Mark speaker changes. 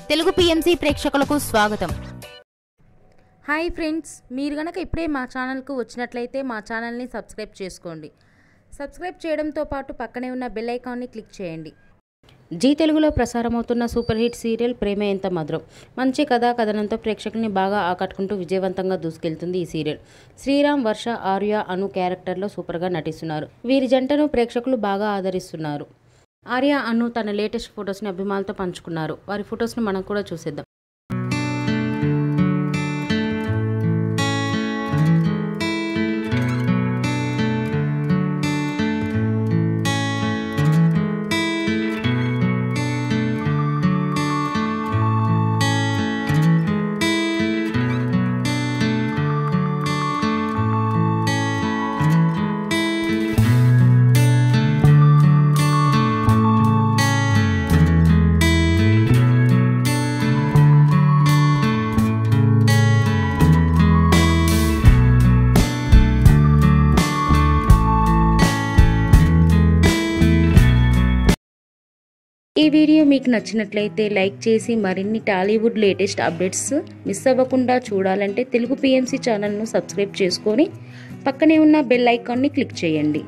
Speaker 1: Telugu PMC ప్రేక్షకులకు స్వాగతం.
Speaker 2: Hi friends, మీరు గనక ఇప్పుడే మా ఛానల్కు వచ్చినట్లయితే మా ఛానల్ని సబ్స్క్రైబ్ చేసుకోండి. సబ్స్క్రైబ్ చేయడంతో పాటు పక్కనే ఉన్న బెల్ ఐకాన్ని క్లిక్ చేయండి. జీ తెలుగులో ప్రసారమవుతున్న సూపర్ హిట్ సీరియల్ ప్రేమ ఎంత మధురం. మంచి కథా కథనంతో ప్రేక్షకుల్ని బాగా ఆకట్టుకుంటూ విజయవంతంగా దూసుకెళ్తుంది ఈ సీరియల్. శ్రీరామ్, వర్ష, ఆర్య, అను క్యారెక్టర్లో సూపర్గా నటిస్తున్నారు. వీరి జంటను ప్రేక్షకులు బాగా ఆదరిస్తున్నారు. ఆర్య, అను తన లేటెస్ట్ ఫొటోస్ని అభిమానులతో పంచుకున్నారు. వారి ఫొటోస్ని మనం కూడా చూసేద్దాం. ఈ వీడియో మీకు నచ్చినట్లయితే లైక్ చేసి మరిన్ని టాలీవుడ్ లేటెస్ట్ అప్డేట్స్ మిస్ అవ్వకుండా చూడాలంటే తెలుగు పిఎంసి ఛానల్ను సబ్స్క్రైబ్ చేసుకొని పక్కనే ఉన్న బెల్ ఐకాన్ని క్లిక్ చేయండి.